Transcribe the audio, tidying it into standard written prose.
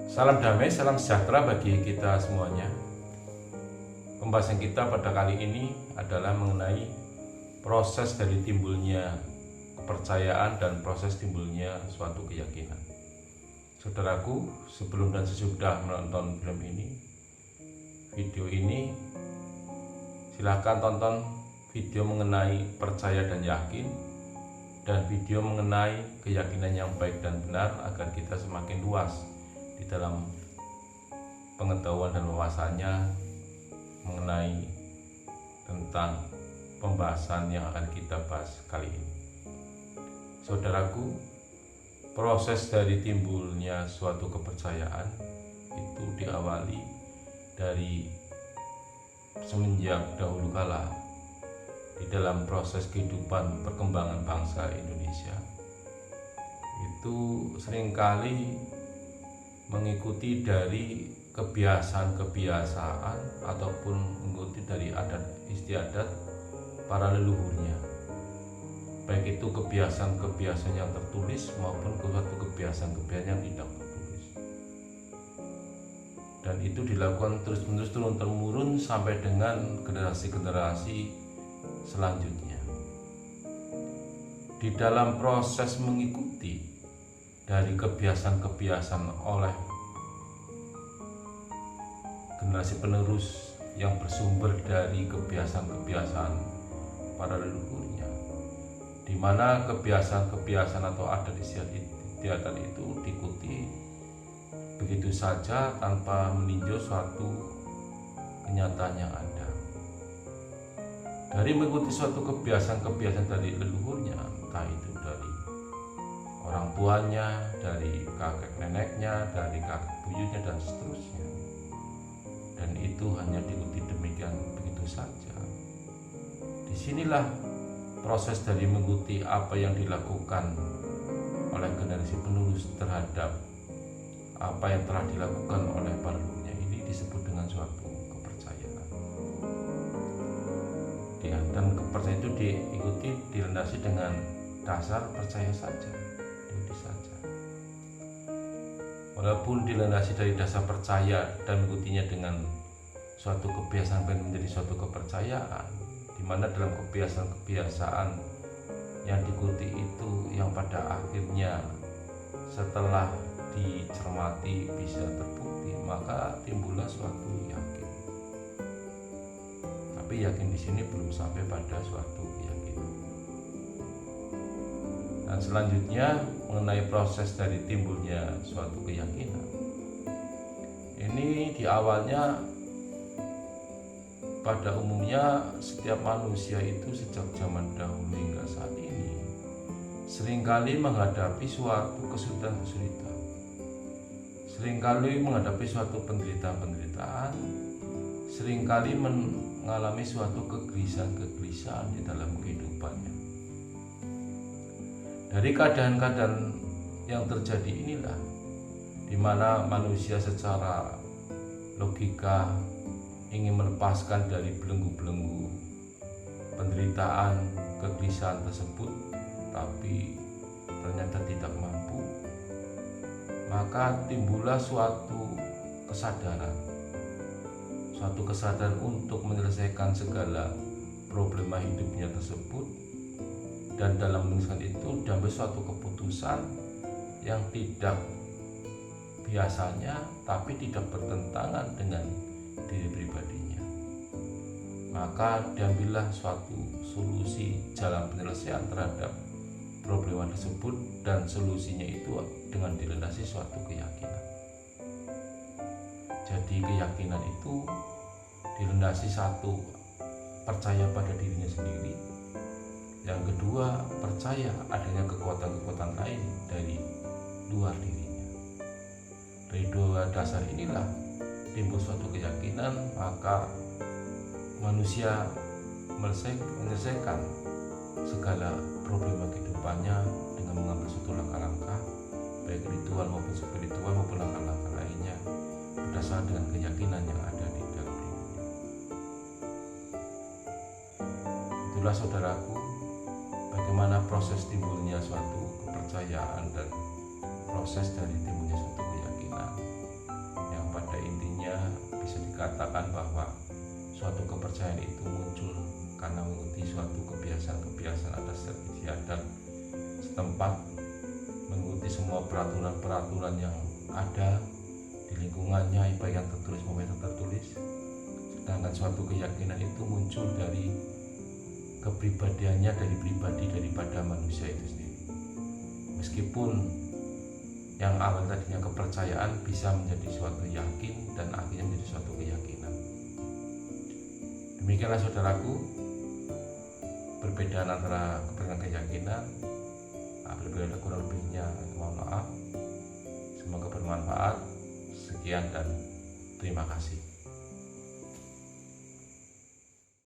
Salam damai, salam sejahtera bagi kita semuanya. Pembahasan kita pada kali ini adalah mengenai proses dari timbulnya kepercayaan dan proses timbulnya suatu keyakinan. Saudaraku, sebelum dan sesudah menonton film ini, video ini, silahkan tonton video mengenai percaya dan yakin, dan video mengenai keyakinan yang baik dan benar agar kita semakin luas di dalam pengetahuan dan wawasannya mengenai tentang pembahasan yang akan kita bahas kali ini. Saudaraku, proses dari timbulnya suatu kepercayaan itu diawali dari semenjak dahulu kala di dalam proses kehidupan perkembangan bangsa Indonesia. Itu seringkali mengikuti dari kebiasaan-kebiasaan ataupun mengikuti dari adat istiadat para leluhurnya, baik itu kebiasaan-kebiasaan yang tertulis maupun suatu kebiasaan-kebiasaan yang tidak tertulis, dan itu dilakukan terus-menerus turun-temurun sampai dengan generasi-generasi selanjutnya. Di dalam proses mengikuti dari kebiasaan-kebiasaan oleh generasi penerus yang bersumber dari kebiasaan-kebiasaan para leluhurnya, di mana kebiasaan-kebiasaan atau adat istiadat itu diikuti begitu saja tanpa meninjau suatu kenyataan yang ada. Dari mengikuti suatu kebiasaan-kebiasaan dari leluhurnya, entah itu dari orang tuanya, dari kakek neneknya, dari kakek buyutnya, dan seterusnya, dan itu hanya diikuti demikian begitu saja. Disinilah proses dari mengikuti apa yang dilakukan oleh generasi penerus terhadap apa yang telah dilakukan oleh para leluhurnya ini disebut dengan suatu kepercayaan. Dan kepercayaan itu diikuti, dilandasi dengan dasar percaya saja, ikuti saja. Walaupun dilandasi dari dasar percaya dan mengikutinya dengan suatu kebiasaan menjadi suatu kepercayaan, di mana dalam kebiasaan-kebiasaan yang diikuti itu yang pada akhirnya setelah dicermati bisa terbukti, maka timbullah suatu yakin. Tapi yakin di sini belum sampai pada suatu keyakinan. Dan selanjutnya mengenai proses dari timbulnya suatu keyakinan. Ini di awalnya pada umumnya setiap manusia itu sejak zaman dahulu hingga saat ini seringkali menghadapi suatu kesulitan-kesulitan, seringkali menghadapi suatu penderitaan-penderitaan, seringkali mengalami suatu kegelisahan-kegelisahan di dalam kehidupannya. Dari keadaan-keadaan yang terjadi inilah di mana manusia secara logika ingin melepaskan dari belenggu-belenggu penderitaan, kegelisahan tersebut, tapi ternyata tidak mampu. Maka timbullah suatu kesadaran untuk menyelesaikan segala problema hidupnya tersebut, dan dalam menyelesaikan itu diambil suatu keputusan yang tidak biasanya tapi tidak bertentangan dengan diri pribadinya. Maka diambillah suatu solusi jalan penyelesaian terhadap problema tersebut, dan solusinya itu dengan dilandasi suatu keyakinan. Jadi keyakinan itu dilandasi satu, percaya pada dirinya sendiri. Yang kedua, percaya adanya kekuatan-kekuatan lain dari luar dirinya. Dari dua dasar inilah timbul suatu keyakinan, maka manusia menyelesaikan segala problema kehidupannya dengan mengambil suatu langkah-langkah, baik ritual maupun spiritual maupun langkah-langkah lainnya, berdasarkan dengan keyakinan yang ada di dalam dirinya. Itulah saudaraku, bagaimana proses timbulnya suatu kepercayaan dan proses dari timbulnya suatu keyakinan. bisa dikatakan bahwa suatu kepercayaan itu muncul karena mengikuti suatu kebiasaan-kebiasaan adat istiadat setempat, mengikuti semua peraturan-peraturan yang ada di lingkungannya, baik yang tertulis maupun yang tertulis. Sedangkan suatu keyakinan itu muncul dari kepribadiannya, dari pribadi daripada manusia itu sendiri. Meskipun yang awal tadinya kepercayaan bisa menjadi suatu yakin dan akhirnya menjadi suatu keyakinan. Demikianlah saudaraku, perbedaan antara kepercayaan dan keyakinan. Apabila ada kurang lebihnya, mohon maaf. Semoga bermanfaat. Sekian dan terima kasih.